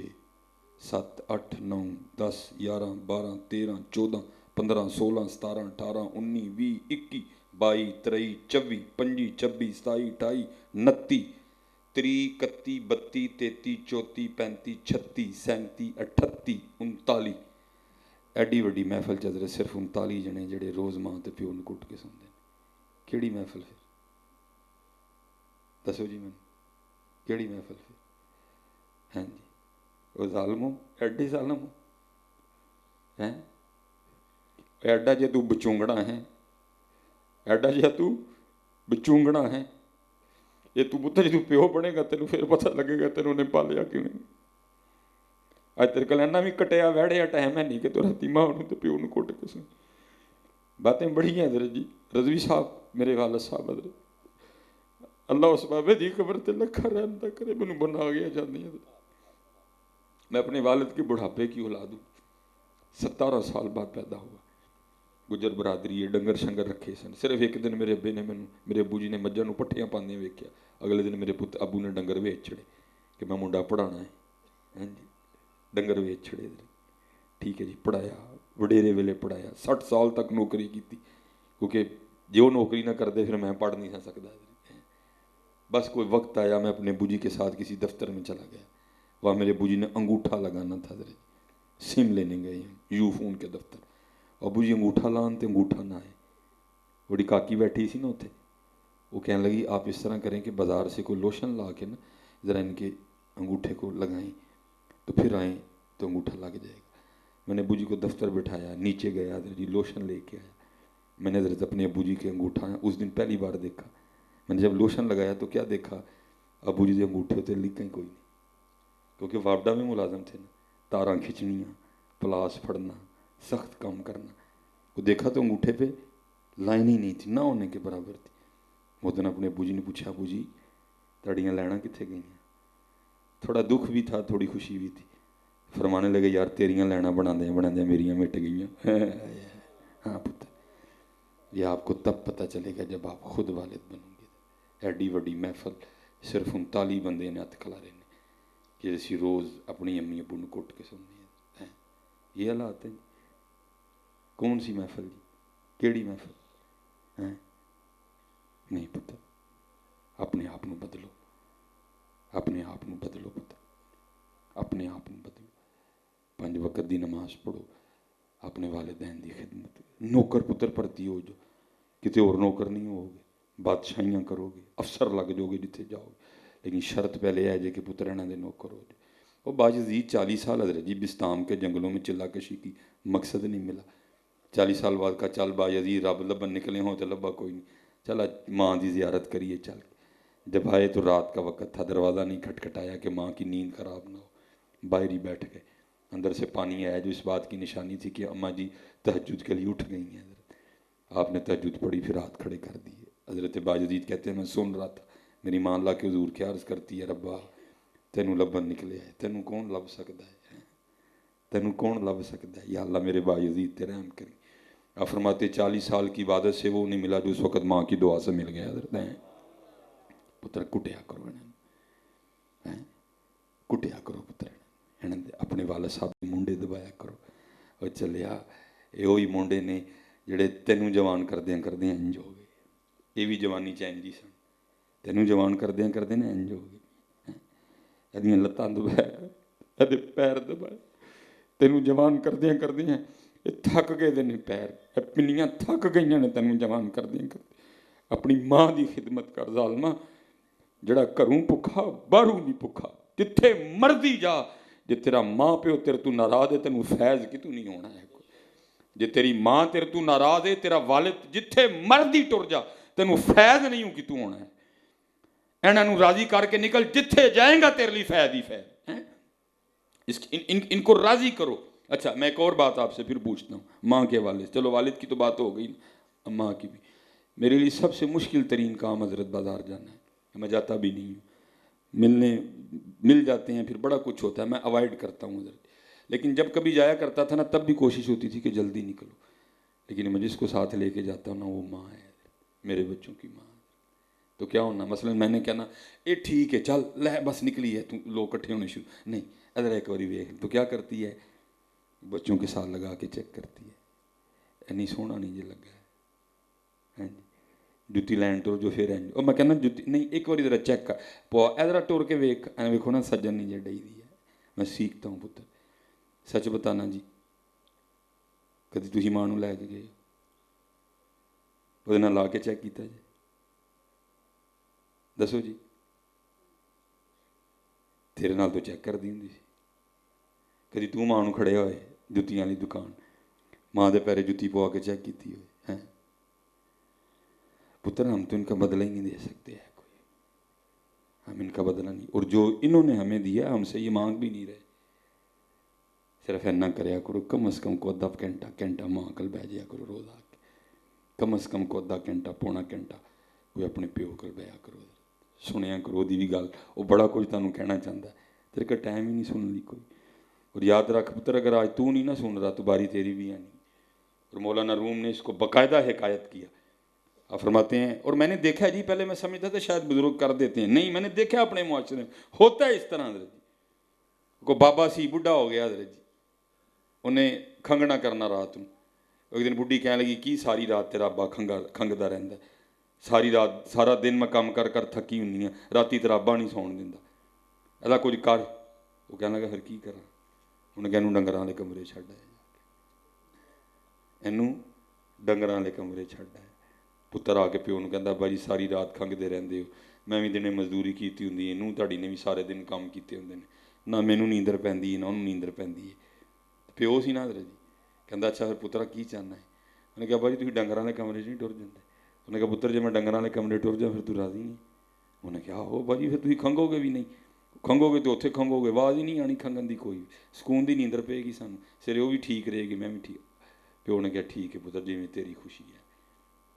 7 8 9 10 11 12 13 14 15 16 17 18 19 20 21 22 23 24 25 26 27 28 29 30 31 32 33 34 35 36 37 38 39 ایڈی وڈی محفل چل رہے, صرف 39 جنے جڑے روز ماں تے پیو نوں کٹ کے سوندے. کیڑی محفل پھر دسو جی مینوں, کیڑی محفل پھر؟ ہاں جی وہ ظالمو, ایڈے ظالم ہیں, ایڈا جے تو بچونگڑا ہے, ایڈا جے تو بچونگڑا ہے. یہ تو پتر جدوں پیو بنے گا تینوں پھر پتہ لگے گا تینوں نے پالیا کیویں. اج تیرے کول اینا بھی کٹیا ویڑیا ٹائم ہے نہیں کہ تو راتی ماں نوں تے پیو نوں کٹ کے سن. باتیں بڑی ہیں حضرت جی. رضوی صاحب میرے والد صاحب حضرت, اللہ اس بابے دی قبر تے لکھا رحمت کرے, مینوں بنا گیا جاندی. میں اپنے والد کے بڑھاپے کی اولاد ہوں, 17 سال بعد پیدا ہوا. گجر برادری ہے, ڈنگر شنگر رکھے سن. صرف ایک دن میرے ابے نے مینوں, میرے ابو جی نے مجھاں نوں پٹھیاں پاندے ویکھیا. اگلے دن میرے ابو نے ڈنگر ویچ چھڑے کہ میں منڈا پڑھانا ہے. ہاں جی ڈنگر ویچ چھڑے. ٹھیک ہے جی, پڑھایا وڈیرے ویلے پڑھایا, 60 سال تک نوکری کی, کیونکہ جو نوکری نہ کرتے پھر میں پڑھ نہیں سکتا. بس کوئی وقت آیا میں اپنے ابو جی کے ساتھ کسی دفتر میں چلا گیا, وہاں میرے ابو جی نے انگوٹھا لگانا تھا. سم لینے گئے یو فون کے دفتر, ابو جی انگوٹھا لان تے انگوٹھا نہ آئے. بڑی کاکی بیٹھی سی نا اتنے, وہ کہنے لگی آپ اس طرح کریں کہ بازار سے کوئی لوشن لا کے نا ذرا ان کے انگوٹھے کو لگائیں تو پھر آئیں تو انگوٹھا لگ جائے گا. میں نے ابو جی کو دفتر بٹھایا, نیچے گیا, حضرت جی لوشن لے کے آیا. میں نے حضرت اپنے ابو جی کے انگوٹھا اس دن پہلی بار دیکھا. میں نے جب لوشن لگایا تو کیا دیکھا, ابو جی کے انگوٹھے ہوتے لکھیں کوئی نہیں, کیونکہ وابڈا میں ملازم تھے نا. تاراں کھچنیاں, پلاس پھڑنا, سخت کام کرنا. وہ دیکھا تو انگوٹھے پہ لائن ہی نہیں تھی, نہ ہونے کے برابر تھی. وہ دن اپنے ابو جی نے پوچھا, ابو جی تڑیاں لینا کتنے گئی ہیں؟ تھوڑا دکھ بھی تھا, تھوڑی خوشی بھی تھی. فرمانے لگے یار تیریاں لینا بنا دیں میریاں مٹ گئیں. ہاں پتر, یہ آپ کو تب پتہ چلے گا جب آپ خود والد بنو گے. ایڈی وڈی محفل صرف 39 بندے نے ہاتھ کھلارے نے کہ اسی روز اپنی امی ابو نوں کٹ کے سننی ہے. یہ حالات ہیں. کون سی محفل جی, کیڑی محفل؟ نہیں پتر, اپنے آپ نوں بدلو, اپنے آپ نوں بدلو پتر, اپنے آپ نوں بدلو. 5 وقت دی نماز پڑھو, اپنے والدین دی خدمت. نوکر پتر بھرتی ہو جو, کتے اور نوکر نہیں ہو گے, بادشاہیاں کرو گے, افسر لگ جاؤ گے جتھے جاؤ گے, لیکن شرط پہلے ہے جے کہ پتر انہاں دے نوکر ہو جائے. وہ باجزید 40 سال حضرت جی بستام کے جنگلوں میں چلا کشی کی, مقصد نہیں ملا. 40 سال بعد کا چل باجزید رب لبن نکلے ہوں تو لبا کوئی نہیں, چلا ماں دی زیارت کریے چل. جب آئے تو رات کا وقت تھا, دروازہ نہیں کھٹکھٹایا کہ ماں کی نیند خراب نہ ہو, باہر ہی بیٹھ گئے. اندر سے پانی آیا جو اس بات کی نشانی تھی کہ اماں جی تہجد کے لیے اٹھ گئی ہیں. آپ نے تہجد پڑھی, پھر ہاتھ کھڑے کر دیے. حضرت باجدید کہتے ہیں میں سن رہا تھا, میری ماں اللہ کے حضور کیا عرض کرتی ہے, ربا تینوں لبن نکلے ہے, تینوں کون لب سکتا ہے, تینوں کون لب سکتا ہے, یا اللہ میرے باجدید تے رحم کریں. آپ فرماتے 40 سال کی عبادت سے وہ نہیں ملا جو اس وقت ماں کی دعا سے مل گیا. حضرت پتر کٹیا کرو انہیں, کٹیا کرو پتر انہیں, اپنے والد صاحب کے منڈے دبایا کرو. اور چلیا یہ وہی منڈے نے جڑے تینوں جوان کردیاں کردیاں انج ہو گئے. یہ بھی جوانی چینج سن, تینوں جوان کردیاں کردیاں انج ہو گئے. یہ لتاں دبایا, یہ پیر دبایا, تینوں جوان کردیاں کردیاں یہ تھک گئے دے پیر, پنیاں تھک گئی نے تینوں جوان کردیاں کردیاں. اپنی ماں دی خدمت کر ظالمہ, جڑا گھروں بھکھا باہروں نہیں بھکھا, جتھے مرضی جا. جے تیرا ماں پیو تیرے تو ناراض ہے تینوں فیض کتوں نہیں ہونا ہے. جے تیری ماں تیرے تو ناراض ہے, تیرا والد جتھے مرضی ٹر جا تینوں فیض نہیں ہوں کتوں ہونا ہے. انہاں نوں راضی کر کے نکل, جتھے جائیں گا تیرے لیے فیض ہی فیض. ان کو راضی کرو. اچھا میں ایک اور بات آپ سے پھر پوچھتا ہوں ماں کے والد, چلو والد کی تو بات ہو گئی, ماں کی بھی. میرے لیے سب سے مشکل ترین کام حضرت بازار جانا ہے, میں جاتا بھی نہیں ہوں. مل جاتے ہیں پھر بڑا کچھ ہوتا ہے, میں اوائڈ کرتا ہوں حضرت. لیکن جب کبھی جایا کرتا تھا نا تب بھی کوشش ہوتی تھی کہ جلدی نکلو. لیکن میں جس کو ساتھ لے کے جاتا ہوں نا وہ ماں ہے, میرے بچوں کی ماں. تو کیا ہونا, مثلا میں نے کہنا اے ٹھیک ہے چل لے بس نکلی ہے, تو لوگ کٹھے ہونے شروع, نہیں ادھر ایک باری ویکھ. تو کیا کرتی ہے, بچوں کے ساتھ لگا کے چیک کرتی ہے, اینی سونا نہیں جی لگا ہے, جتی لین ٹور جو پھر اینج, اور میں کہنا جتی نہیں ایک بار ذرا چیک کر پوا ادھر ٹور کے ویکھ, ویکھو نا سجن نہیں جی ڈئی دی ہے. میں سیکھتا ہوں پتر, سچ بتانا جی, کدی تسی ماں نوں لے کے گئے وہ لا کے چیک کیتا جی, دسو جی. تیرے نال تو چیک کر دی ہوں سی. کدی تو ماں نوں کھڑے ہوئے جتیاں والی دکان, ماں دے پیرے جتی پوا کے چیک کیتی ہوئے, پتر ہم تو ان کا بدلہ ہی نہیں دے سکتے ہیں کوئی, ہم ان کا بدلہ نہیں, اور جو انہوں نے ہمیں دیا ہم سے یہ مانگ بھی نہیں رہے. صرف اینا کریا کرو کم از کم کو آدھا گھنٹہ ماں کل بہ جایا کرو روز آ کے, کم از کم کو آدھا گھنٹہ پونا گھنٹہ کوئی اپنے پیو کل بہیا کرو, سنیا کرو دی بھی گل. وہ بڑا کچھ تمہیں کہنا چاہتا ہے, تیرے کا ٹائم ہی نہیں سننے لی کوئی. اور یاد رکھ پتر اگر آج تو نہیں نہ سن رہا تو باری تیری بھی ہے نہیں. اور مولانا روم نے اس کو باقاعدہ حکایت کیا. آپ فرماتے ہیں, اور میں نے دیکھا جی, پہلے میں سمجھتا تھا شاید بزرگ کر دیتے ہیں, نہیں میں نے دیکھا اپنے معاشرے میں ہوتا ہے اس طرح. حضرت جی کو بابا سی بڈھا ہو گیا, حضرت جی انہیں کھنگنا کرنا رات میں. ایک دن بڈھی کہنے لگی کی ساری رات تیرا ابا کھنگدا رہندا ہے, ساری رات سارا دن میں کام کر تھکی ہونی ہاں, راتی تیرا ابا نہیں سون دیندا, ایسا کچھ کر. وہ کہنے لگا پھر کی کرا, انہیں کہا اینوں ڈنگراں والے کمرے چھڈ آئے, اینوں ڈنگراں والے کمرے چھڈ آئے. پتر آ کے پیو نوں کہندا ابا جی ساری رات کھنگدے رہندے ہو, میں بھی دنے مزدوری کیتی ہوندی ہے, نوں تہاڈی نے بھی سارے دن کام کیتے ہوندے نے, نہ مینوں نیندر پیندی ہے نہ انہوں نیندر پیندی ہے. پیو سی نا حضرت جی, کہندا اچھا پھر پترا کی چاہنا ہے. انہیں کہا ابا جی تسی ڈنگراں والے کمرے 'چ نہیں ٹر جاندے. انہیں کہا پتر جے میں ڈنگراں والے کمرے ٹر جا پھر تو راضی نہیں. انہیں کہا ہو ابا جی پھر تسی کھنگو گے بھی نہیں, کھنگو گے تو اتنے کھنگو گے, آواز ہی نہیں آنی کھنگن دی کوئی, سکون دی نیندر پے گی سانوں, سرے وہ بھی ٹھیک رہے گی میں بھی ٹھیک. پیو نے کہا ٹھیک ہے پتر جی میں تیری خوشی ہے.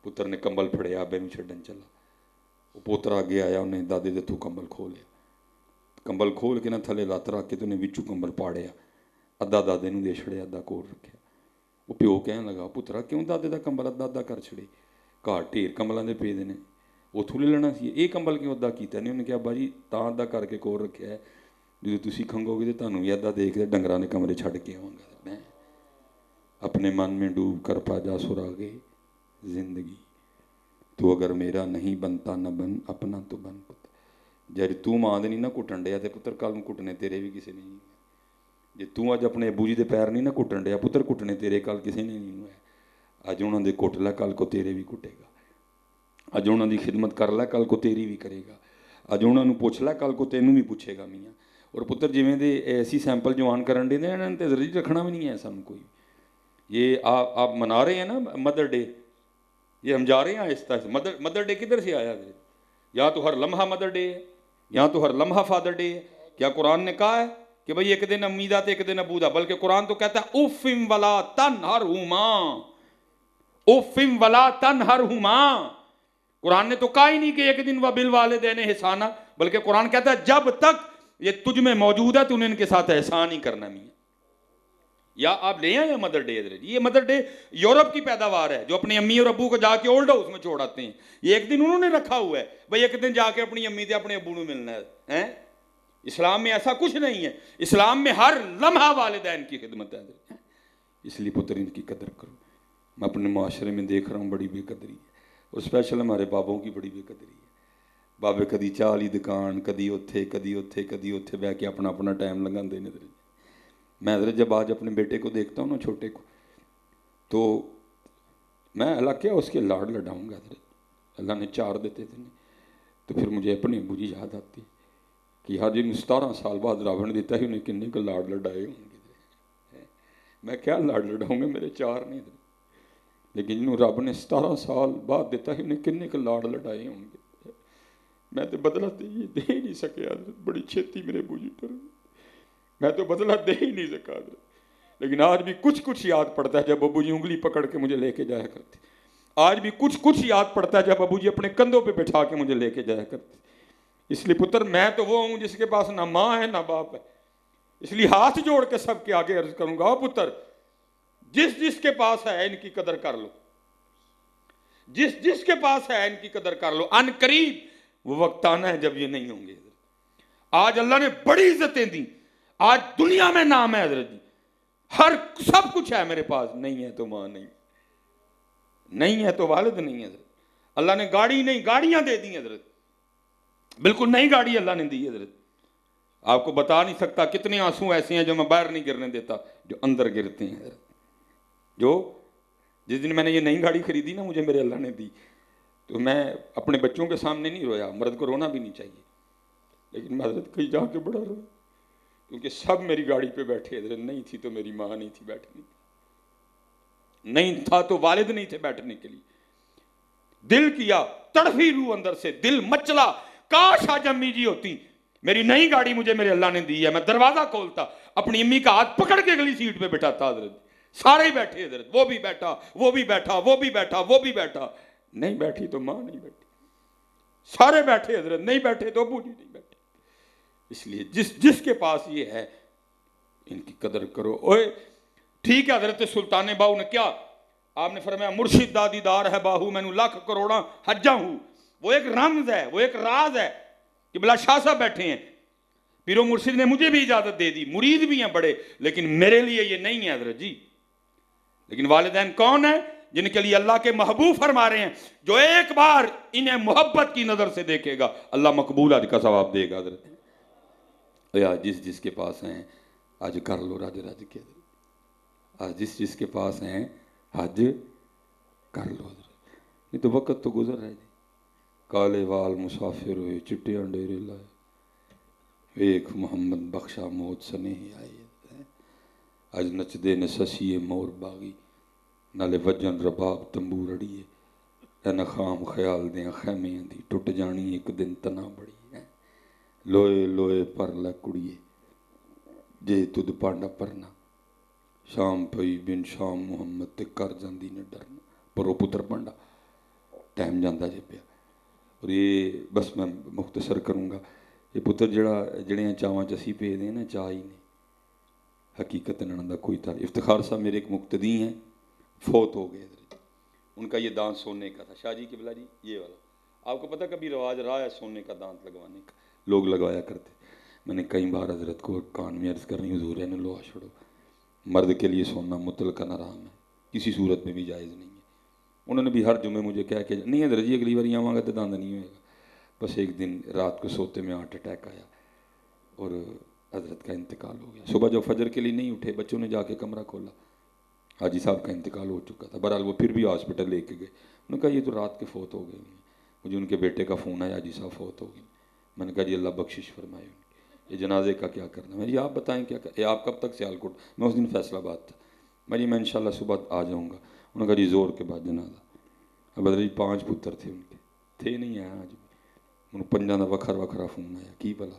پتر نے کمبل پھڑیا ابے نوں چھڈن چلا. وہ پوترا اگے آیا, انہیں دادے دے ہتھوں کمبل کھولیا, کمبل کھول کے نہ تھلے لت رکھ کے تو انہیں وچوں کمبل پاڑیا, ادھا دادے نوں دے چھڑیا ادھا کول رکھیا. وہ پیو کہنے لگا پترا کیوں دادے دا کمبل ادھا ادھا کر چھڑے, گھر ڈھیر کمبلاں دے پے دے نے, اتوں لے لینا سی, یہ کمبل کیوں ادھا کیتا نہیں. انہیں کہا ابا جی تاں ادھا کر کے کول رکھیا ہے جدوں تسی کھنگو گے تو تانوں بھی ادھا دیکھ کے ڈنگراں دے کمرے چھڈ کے آواں گا. میں اپنے من میں ڈوب کر پا جا سراغے زندگی, تو اگر میرا نہیں بنتا نہ بن اپنا تو بن. پتر جب تو ماں دے نہیں نہ کٹن ڈیا تے پتر کل نوں کٹنے تیرے بھی کسے نے نہیں. جے تو اج اپنے ابو جی دے پیر نہیں نہ کٹن ڈیا پتر کٹنے تیرے کل کسے نے نہیں ہوئے. اج انہاں دے کٹ لے کل کو تیرے بھی کٹے گا. اج انہاں دی خدمت کر لے کل کو تیری بھی کرے گا. اج انہاں نوں پوچھ لے کل کو تینوں بھی پوچھے گا میاں. اور پتر جویں دے ایسی سیمپل جوان کرن دے انہاں نے تے ضروری رکھنا بھی نہیں ہے سانوں کوئی. یہ آپ منا رہے ہیں نا مدر ڈے, یہ ہم جا رہے ہیں آہستہ آہستہ. مدر ڈے کدھر سے آیا؟ یا تو ہر لمحہ مدر ڈے ہے، یا تو ہر لمحہ فادر ڈے ہے. کیا قرآن نے کہا ہے کہ بھئی ایک دن امی دا تو ایک دن ابو دا؟ بلکہ قرآن تو کہتا ہے اوفم ولا تنہرہما، اوفم ولا تنہرہما. قرآن نے تو کہا ہی نہیں کہ ایک دن وبالوالدین احسانا، بلکہ قرآن کہتا ہے جب تک یہ تجھ میں موجود ہے تو انہیں ان کے ساتھ احسان ہی کرنا نہیں ہے. یا آپ لے آئیں مدر ڈے. یہ مدر ڈے یورپ کی پیداوار ہے، جو اپنی امی اور ابو کو جا کے اولڈ ہاؤس میں چھوڑ آتے ہیں. یہ ایک دن انہوں نے رکھا ہوا ہے، بھئی ایک دن جا کے اپنی امی سے اپنے ابو نے ملنا ہے. اسلام میں ایسا کچھ نہیں ہے. اسلام میں ہر لمحہ والدین کی خدمت ہے. اس لیے پتر ان کی قدر کرو. میں اپنے معاشرے میں دیکھ رہا ہوں بڑی بے قدری ہے، اور اسپیشل ہمارے بابوں کی بڑی بے قدری ہے. بابے کدی چاہ لی دکان، کدی اتھے بہ کے اپنا اپنا ٹائم لگا دینے. میں حضرت جب آج اپنے بیٹے کو دیکھتا ہوں نا، چھوٹے کو، تو میں اللہ کیا اس کے لاڈ لڈاؤں گا. حضرت اللہ نے 4 دیتے تھے، تو پھر مجھے اپنی ابو جی یاد آتی کہ ہر جن 17 سال بعد راون دیتا ہے انہیں کنے کو لاڈ لڈائے ہوں گے. میں کیا لاڈ لڈاؤں گا، میرے 4 نہیں تھے، لیکن جنہوں رب نے 17 سال بعد دیتا ہے انہیں کنے کو لاڈ لڈائے ہوں گے. میں تو بدلہ دے ہی نہیں سکے حضرت. بڑی چھیتی میرے ابو جی پر میں تو بدلہ دے ہی نہیں سکا حضرت. لیکن آج بھی کچھ یاد پڑتا ہے جب ابو جی انگلی پکڑ کے مجھے لے کے جایا کرتے. آج بھی کچھ یاد پڑتا ہے جب ابو جی اپنے کندھوں پہ بٹھا کے مجھے لے کے جایا کرتے. اس لیے پتر میں تو وہ ہوں جس کے پاس نہ ماں ہے نہ باپ ہے. اس لیے ہاتھ جوڑ کے سب کے آگے عرض کروں گا، پتر جس کے پاس ہے ان کی قدر کر لو. جس کے پاس ہے ان کی قدر کر لو. ان قریب وہ وقت آنا ہے جب یہ نہیں ہوں گے. آج اللہ نے بڑی عزتیں دی، آج دنیا میں نام ہے حضرت جی. سب کچھ ہے میرے پاس، نہیں ہے تو ماں نہیں ہے تو والد نہیں ہے حضرت. اللہ نے گاڑی نہیں، گاڑیاں دے دی حضرت. بالکل نئی گاڑی اللہ نے دی حضرت. آپ کو بتا نہیں سکتا کتنے آنسو ایسے ہیں جو میں باہر نہیں گرنے دیتا، جو اندر گرتے ہیں حضرت. جو جس دن میں نے یہ نئی گاڑی خریدی نا، مجھے میرے اللہ نے دی، تو میں اپنے بچوں کے سامنے نہیں رویا. مرد کو رونا بھی نہیں چاہیے، لیکن میں حضرت کہیں جا کے بڑا رویا، کیونکہ سب میری گاڑی پہ بیٹھے حضرت. نہیں تھی تو میری ماں نہیں تھی بیٹھنے، نہیں تھا تو والد نہیں تھے بیٹھنے کے لیے. دل کیا، تڑفی روح اندر سے، دل مچلا، کاش آج امی جی ہوتی. میری نئی گاڑی مجھے میرے اللہ نے دی ہے، میں دروازہ کھولتا، اپنی امی کا ہاتھ پکڑ کے اگلی سیٹ پہ بٹھاتا حضرت. سارے ہی بیٹھے حضرت، وہ بھی بیٹھا، وہ بھی بیٹھا، وہ بھی بیٹھا، وہ بھی بیٹھا. نہیں بیٹھی تو ماں نہیں بیٹھی. سارے بیٹھے حضرت، نہیں بیٹھے تو ابو جی نہیں بیٹھے. اس لیے جس کے پاس یہ ہے ان کی قدر کرو. اوے ٹھیک ہے حضرت سلطان باہو نے کیا، آپ نے فرمایا مرشد دادی دار ہے باہو، میں نے لاکھ کروڑاں حجاں ہوں. وہ ایک رمز ہے، وہ ایک راز ہے کہ بلا شاہ صاحب بیٹھے ہیں. پیرو مرشد نے مجھے بھی اجازت دے دی، مرید بھی ہیں بڑے، لیکن میرے لیے یہ نہیں ہے حضرت جی. لیکن والدین کون ہیں؟ جن کے لیے اللہ کے محبوب فرما رہے ہیں جو ایک بار انہیں محبت کی نظر سے دیکھے گا اللہ مقبول حج کا ثواب دے گا حضرت. یا جس کے پاس ہیں حج کر لو راج کے. آج جس کے پاس ہیں حج کر لو حضرت. نہیں تو وقت تو گزر رہا ہے جی. کالے وال مسافر ہوئے چٹے ڈیرے لائے، ایک محمد بخشا موت سنے ہی آئے. اج نچ دے نے سسیے مور باغی، نالے وجن رباب تمبور اڑیے. اے خام خیال دیاں خیمیاں دی ٹوٹ جانی ایک دن تنا بڑی. لوئے لوئے پر لے کڑیے جے تد پانڈا پرنا، شام پئی بن شام محمد تے کر جاندی نے ڈرنا. پرو پتر پانڈا ٹائم جاندہ جے پیا. اور یہ بس میں مختصر کروں گا. یہ پتر جڑیاں چاواں چسی پہ دیں نا، چاہ ہی نہیں حقیقت انہوں دا کوئی تھا. افتخار صاحب میرے ایک مقتدی ہیں، فوت ہو گئے. ان کا یہ دانت سونے کا تھا. شاہ جی قبلہ جی یہ والا، آپ کو پتہ کبھی رواج رہا ہے سونے کا دانت لگوانے کا؟ لوگ لگوایا کرتے. میں نے کئی بار حضرت کو کان میں عرض کرنی، حضور ہے لوہا چھوڑو، مرد کے لیے سونا مطلقاً حرام ہے، کسی صورت میں بھی جائز نہیں ہے. انہوں نے بھی ہر جمعے مجھے کہا کہ نہیں حضرت جی اگلی بار آواں گا تو داند نہیں ہوئے گا. بس ایک دن رات کو سوتے میں ہارٹ اٹیک آیا اور حضرت کا انتقال ہو گیا. صبح جب فجر کے لیے نہیں اٹھے، بچوں نے جا کے کمرہ کھولا، حاجی صاحب کا انتقال ہو چکا تھا. بہرحال وہ پھر بھی ہاسپٹل لے کے گئے. انہوں نے کہا یہ تو رات کے فوت ہو گئے. مجھے ان کے بیٹے کا فون آیا، حاجی صاحب فوت ہو گئے. میں نے کہا جی اللہ بخشش فرمائے. یہ جنازے کا کیا کرنا؟ میں جی آپ بتائیں کیا کریں. آپ کب تک سیالکوٹ؟ میں اس دن فیصل آباد تھا. میں جی میں انشاءاللہ صبح آ جاؤں گا. انہوں نے کہا جی زور کے بعد جنازہ. اب حضرت جی 5 پتر تھے ان کے، تھے نہیں ہیں آج بھی. ਹੁਣ ਪੰਜਾਂ ਦਾ ਵੱਖਰਾ ਵੱਖਰਾ ਫੋਨ ਆਇਆ, ਕੀ ਭਲਾ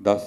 10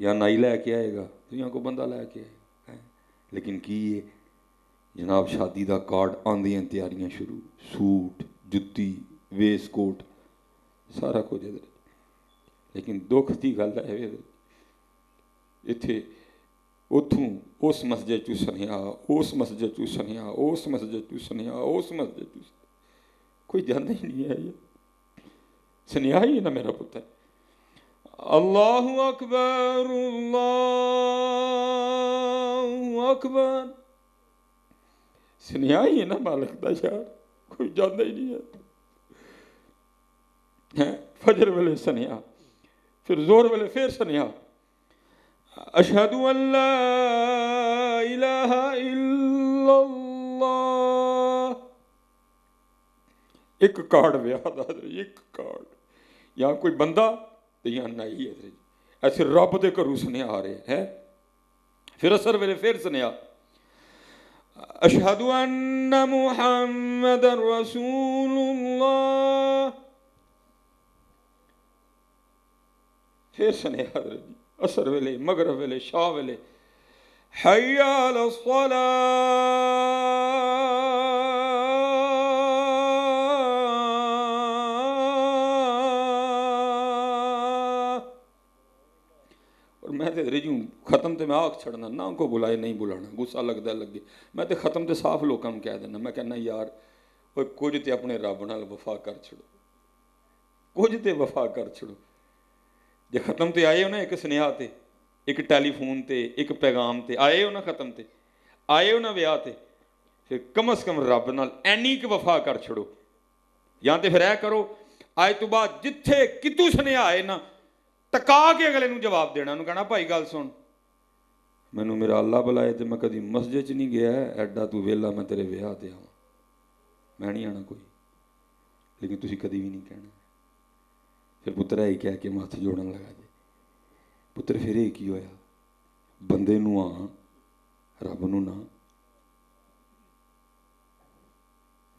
یا نائی لے کے آئے گا یا کوئی بندہ لے کے آئے گا. لیکن کی ہے جناب شادی دا کارڈ آندیاں تیاریاں شروع, سوٹ جتی ویس کوٹ سارا کچھ ادھر. لیکن دکھ کی گل ہے اتنے اتوں اس مسجد چ سنیا اس مسجد چ سنیا اس مسجد چ سنیا اس مسجد چ کوئی جانا ہی نہیں ہے. سنیا ہی ہے نا میرا پتر. اللہ اکبر اللہ اکبر. سنیا ہی ہے نا مالک دا یار, کوئی جانا ہی نہیں ہے. فجر ویلے سنیا, پھر زور ویلے پھر سنیا. اشہد ان لا الہ الا اللہ. ایک کارڈ بیاہ دا, ایک کارڈ. یا کوئی بندہ یا نائی ہے جی. ایسے رب دے گھروں سنیا آ رہے ہیں. پھر اثر ویلے پھر سنیا اشہد ان محمد رسول اللہ. پھر سنیا حضرت جی اثر ویلے مغرب ویلے شاہ ویلے حی علی الصلاۃ. اور میں تے رجوں ختم تے میں آگ چھڑنا نہ کو بلائے نہیں بلانا, غصہ لگتا لگے. میں تے ختم تے صاف لوگوں کہہ دینا, میں کہنا یار وہ کچھ تے اپنے رب نال وفا کر چھڑو, کچھ تے وفا کر چھڑو. جے ختم تے آئے ہو نا ایک سنیہا تے ایک ٹیلی فون تے ایک پیغام تے آئے ہو نا, ختم تے آئے ہو نا ویاہ تے, پھر کم از کم رب نال اینی کہ وفا کر چھڑو. یا تے پھر اے کرو آج تو بعد جتھے کتوں سنیہا آئے نا ٹکا کے اگلے نوں جواب دینا, انہوں کہنا بھائی گل سن مینوں میرا اللہ بلائے تے میں کدی مسجد چ نہیں گیا ہے, ایڈا تو ویلا میں تیرے ویاہ تے آواں, میں نہیں آنا کوئی. لیکن تسی کدی بھی نہیں کہنا. پھر پتر ہے کہہ کے میں ہاتھ جوڑن لگا جی. پتر پھر یہ کی ہویا, بندے نوں آ رب نوں نہ,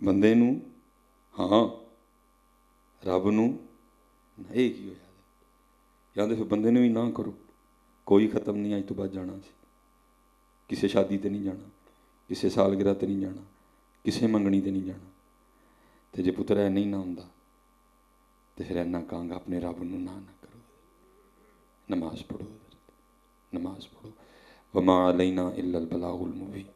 بندے نوں ہاں رب نوں نہ. یہ کی ہویا یا تو پھر بندے نوں ہی نہ کرو. کوئی ختم نہیں اج تو بعد جانا سی, کسے شادی تے نہیں جانا, کسے سالگرہ تے نہیں جانا, کسے منگنی تے نہیں جانا. تے جے پتر ہے نہیں نہ ہوندا تو پھر اینا کہاں گا اپنے رب نوں نہ کرو. نماز پڑھو, نماز پڑھو. وما علینا الا البلاغ المبین.